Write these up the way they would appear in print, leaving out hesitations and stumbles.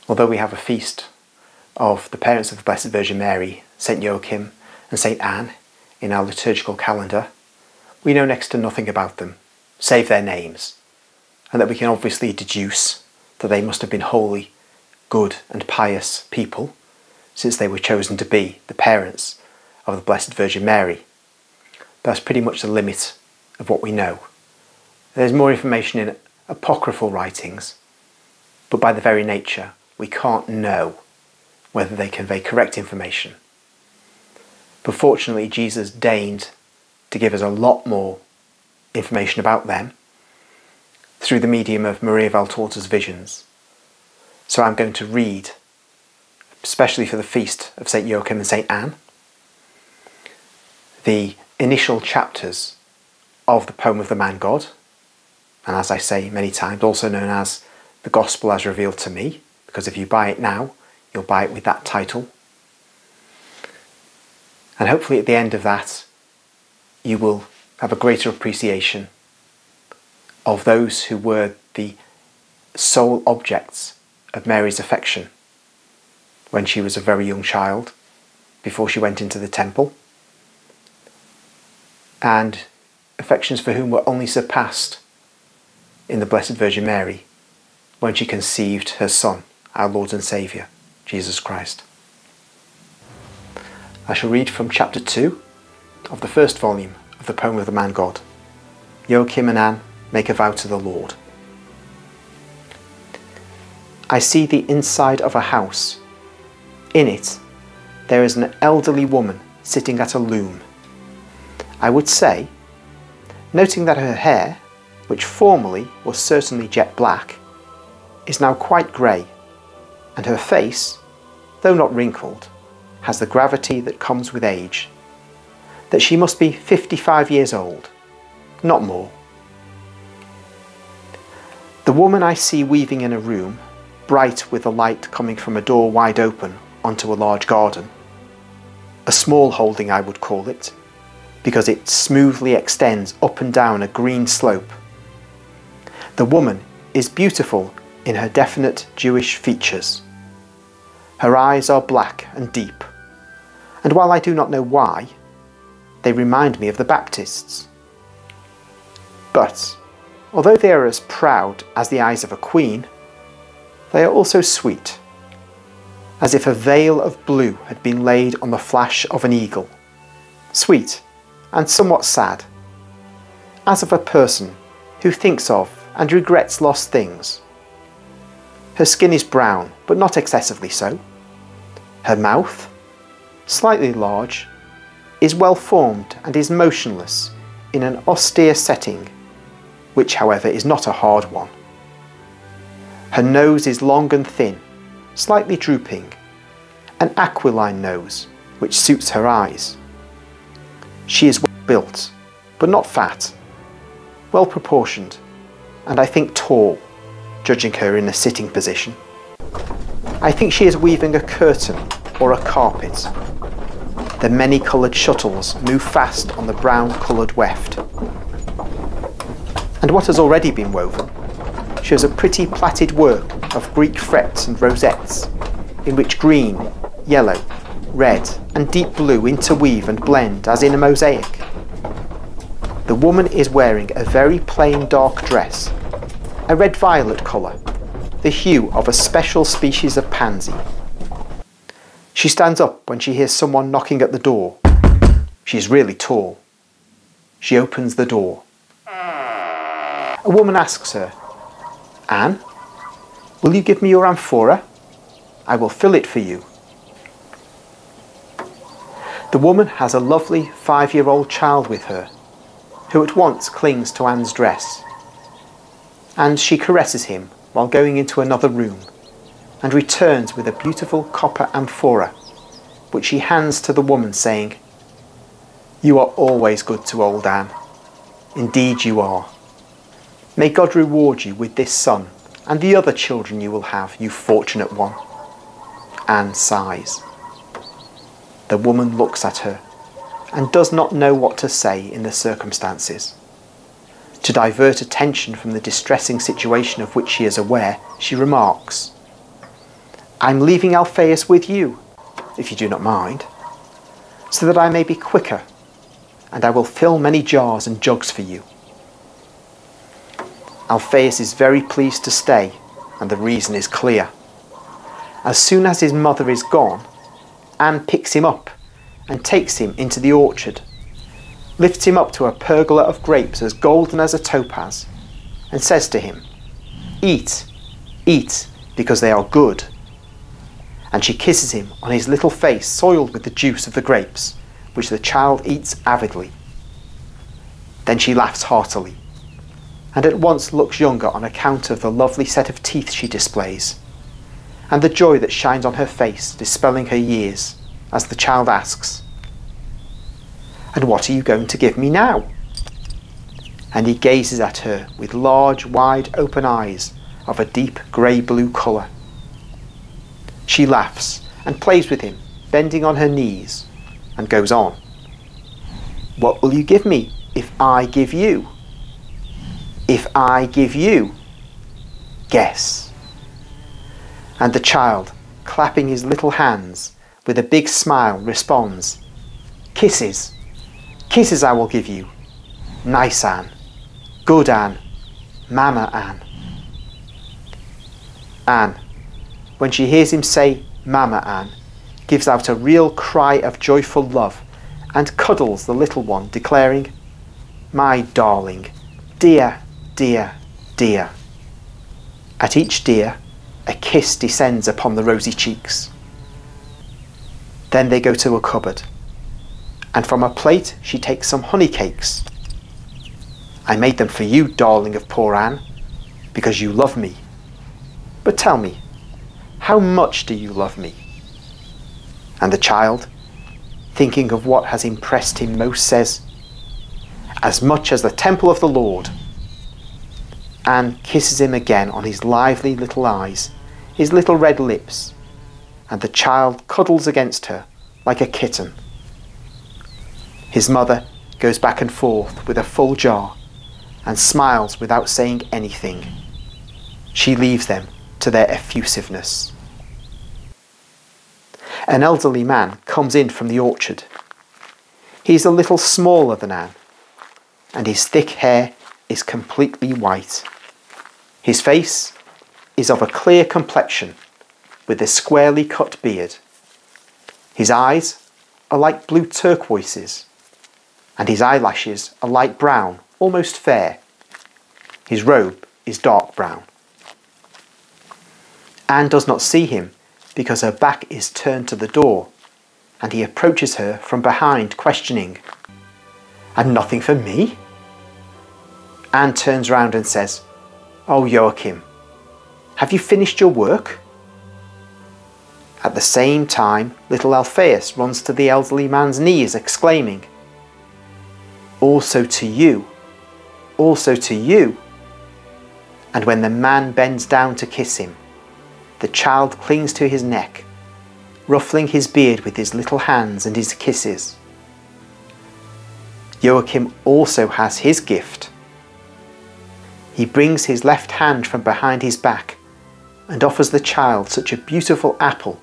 Although we have a feast of the parents of the Blessed Virgin Mary, St Joachim and St Anne, in our liturgical calendar, we know next to nothing about them, save their names, and that we can obviously deduce that they must have been holy, good and pious people, since they were chosen to be the parents of the Blessed Virgin Mary. That's pretty much the limit of what we know. There's more information in apocryphal writings, but by the very nature, we can't know whether they convey correct information. But fortunately, Jesus deigned to give us a lot more information about them through the medium of Maria Valtorta's visions. So I'm going to read, especially for the feast of St Joachim and St Anne, the initial chapters of the poem of the Man God, and as I say many times, also known as the Gospel as Revealed to Me, because if you buy it now, you'll buy it with that title. And hopefully at the end of that, you will have a greater appreciation of those who were the sole objects of Mary's affection when she was a very young child, before she went into the temple, and affections for whom were only surpassed in the Blessed Virgin Mary when she conceived her Son, our Lord and Saviour, Jesus Christ. I shall read from chapter 2 of the first volume of the poem of the Man God. Joachim and Anne make a vow to the Lord. I see the inside of a house. In it, there is an elderly woman sitting at a loom. I would say, noting that her hair, which formerly was certainly jet black, is now quite grey, and her face, though not wrinkled, has the gravity that comes with age, that she must be 55 years old, not more. The woman I see weaving in a room, bright with the light coming from a door wide open onto a large garden. A small holding I would call it, because it smoothly extends up and down a green slope. The woman is beautiful in her definite Jewish features. Her eyes are black and deep, and while I do not know why, they remind me of the Baptists. But, although they are as proud as the eyes of a queen, they are also sweet, as if a veil of blue had been laid on the flash of an eagle. Sweet and somewhat sad, as of a person who thinks of and regrets lost things. Her skin is brown, but not excessively so. Her mouth, slightly large, is well formed and is motionless in an austere setting, which however is not a hard one. Her nose is long and thin, slightly drooping, an aquiline nose which suits her eyes. She is well built, but not fat, well proportioned, and I think tall, judging her in a sitting position. I think she is weaving a curtain or a carpet. The many-coloured shuttles move fast on the brown-coloured weft. And what has already been woven shows a pretty plaited work of Greek frets and rosettes, in which green, yellow, red and deep blue interweave and blend as in a mosaic. The woman is wearing a very plain dark dress, a red-violet colour, the hue of a special species of pansy. She stands up when she hears someone knocking at the door. She is really tall. She opens the door. A woman asks her, "Anne, will you give me your amphora? I will fill it for you." The woman has a lovely 5-year-old child with her, who at once clings to Anne's dress, and she caresses him while going into another room, and returns with a beautiful copper amphora, which she hands to the woman, saying, "You are always good to old Anne. Indeed you are. May God reward you with this son and the other children you will have, you fortunate one." Anne sighs. The woman looks at her and does not know what to say in the circumstances. To divert attention from the distressing situation of which she is aware, she remarks, I'm leaving Alphaeus with you, if you do not mind, so that I may be quicker, and I will fill many jars and jugs for you." Alphaeus is very pleased to stay, and the reason is clear. As soon as his mother is gone, Anne picks him up and takes him into the orchard, lifts him up to a pergola of grapes as golden as a topaz, and says to him, "Eat, eat, because they are good." And she kisses him on his little face soiled with the juice of the grapes, which the child eats avidly. Then she laughs heartily, and at once looks younger on account of the lovely set of teeth she displays, and the joy that shines on her face, dispelling her years, as the child asks, "And what are you going to give me now?" And he gazes at her with large, wide open eyes of a deep grey-blue colour. She laughs and plays with him, bending on her knees, and goes on, "What will you give me if I give you? If I give you, guess." And the child, clapping his little hands, with a big smile, responds, "Kisses, kisses I will give you. Nice Anne, good Anne, Mama Anne." Anne, when she hears him say Mama Anne, gives out a real cry of joyful love and cuddles the little one, declaring, "My darling, dear, dear, dear." At each dear, a kiss descends upon the rosy cheeks. Then they go to a cupboard, and from a plate she takes some honey cakes. "I made them for you, darling of poor Anne, because you love me. But tell me, how much do you love me?" And the child, thinking of what has impressed him most, says, "As much as the temple of the Lord." Anne kisses him again on his lively little eyes, his little red lips, and the child cuddles against her like a kitten. His mother goes back and forth with a full jar and smiles without saying anything. She leaves them to their effusiveness. An elderly man comes in from the orchard. He is a little smaller than Anne, and his thick hair is completely white. His face is of a clear complexion, with a squarely cut beard. His eyes are like blue turquoises, and his eyelashes are light brown, almost fair. His robe is dark brown. Anne does not see him because her back is turned to the door, and he approaches her from behind, questioning, "And nothing for me?" Anne turns round and says, "Oh, Joachim, have you finished your work?" At the same time, little Alphaeus runs to the elderly man's knees, exclaiming, "Also to you, also to you." And when the man bends down to kiss him, the child clings to his neck, ruffling his beard with his little hands and his kisses. Joachim also has his gift. He brings his left hand from behind his back and offers the child such a beautiful apple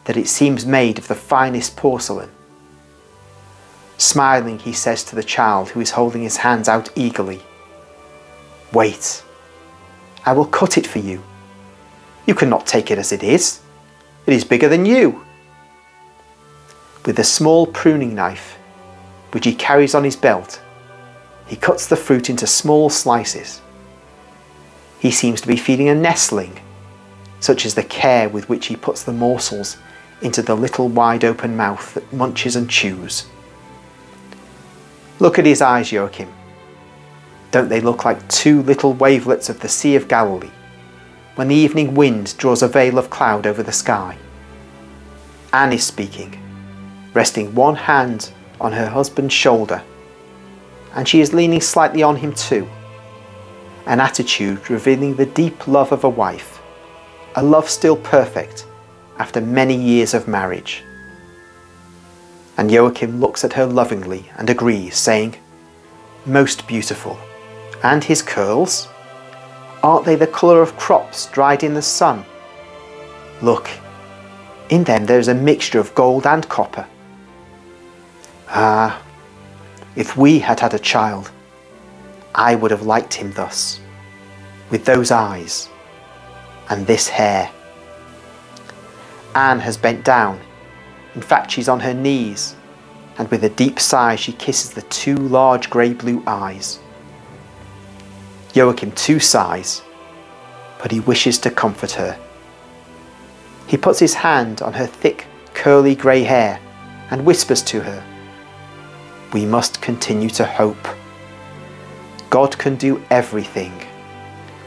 that it seems made of the finest porcelain. Smiling, he says to the child, who is holding his hands out eagerly, "Wait, I will cut it for you. You cannot take it as it is. It is bigger than you." With a small pruning knife, which he carries on his belt, he cuts the fruit into small slices. He seems to be feeding a nestling, such is the care with which he puts the morsels into the little wide open mouth that munches and chews. Look at his eyes, Joachim. Don't they look like two little wavelets of the Sea of Galilee, when the evening wind draws a veil of cloud over the sky? Anne is speaking, resting one hand on her husband's shoulder, and she is leaning slightly on him too, an attitude revealing the deep love of a wife, a love still perfect after many years of marriage. And Joachim looks at her lovingly and agrees, saying, "Most beautiful. And his curls? Aren't they the colour of crops dried in the sun? Look, in them there is a mixture of gold and copper. Ah, if we had had a child, I would have liked him thus, with those eyes and this hair. Anne has bent down. In fact, she's on her knees, and with a deep sigh she kisses the 2 large grey-blue eyes. Joachim too sighs, but he wishes to comfort her. He puts his hand on her thick, curly grey hair and whispers to her, "We must continue to hope. God can do everything.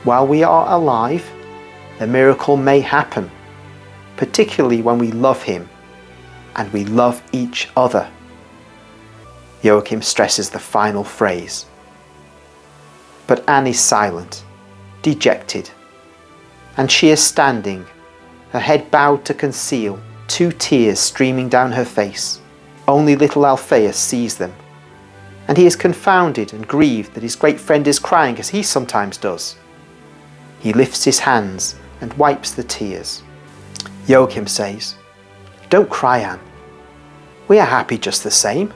While we are alive, the miracle may happen, particularly when we love Him and we love each other." Joachim stresses the final phrase. But Anne is silent, dejected, and she is standing, her head bowed to conceal 2 tears streaming down her face. Only little Alphaeus sees them, and he is confounded and grieved that his great friend is crying as he sometimes does. He lifts his hands and wipes the tears. Joachim says, "Don't cry, Anne. We are happy just the same.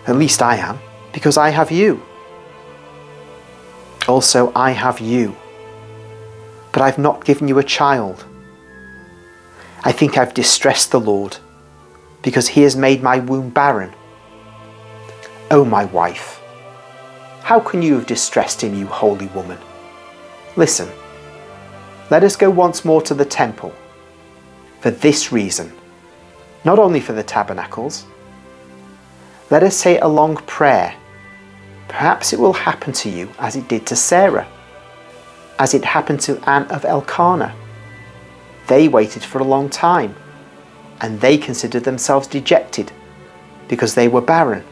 At least I am, because I have you. Also, I have you. But I've not given you a child. I think I've distressed the Lord, because He has made my womb barren. Oh, my wife, how can you have distressed Him, you holy woman? Listen, let us go once more to the temple, for this reason, not only for the tabernacles. Let us say a long prayer. Perhaps it will happen to you as it did to Sarah, as it happened to Anne of Elkanah. They waited for a long time, and they considered themselves dejected because they were barren.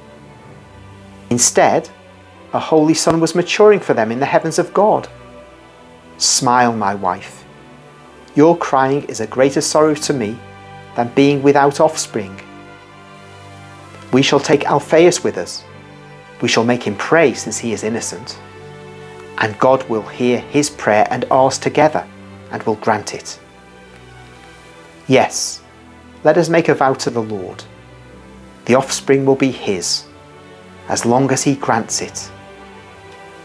Instead, a holy son was maturing for them in the heavens of God. Smile, my wife. Your crying is a greater sorrow to me than being without offspring. We shall take Alphaeus with us. We shall make him pray since he is innocent. And God will hear his prayer and ours together and will grant it. Yes, let us make a vow to the Lord. The offspring will be his, as long as he grants it.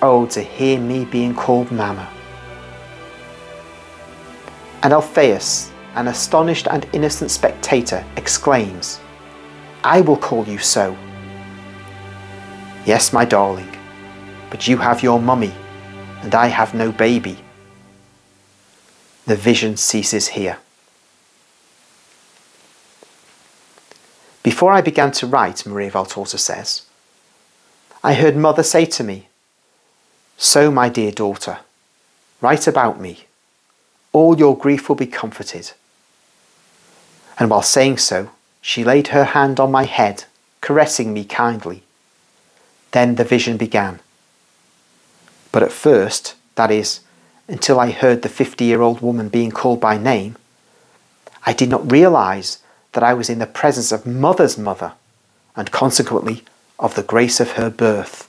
Oh, to hear me being called Mama." And Alphaeus, an astonished and innocent spectator, exclaims, "I will call you so." "Yes, my darling, but you have your mummy, and I have no baby." The vision ceases here. Before I began to write, Maria Valtorta says, I heard Mother say to me, "So, my dear daughter, write about me. All your grief will be comforted." And while saying so, she laid her hand on my head, caressing me kindly. Then the vision began. But at first, that is, until I heard the 50-year-old woman being called by name, I did not realize that I was in the presence of Mother's mother, and consequently of the grace of her birth.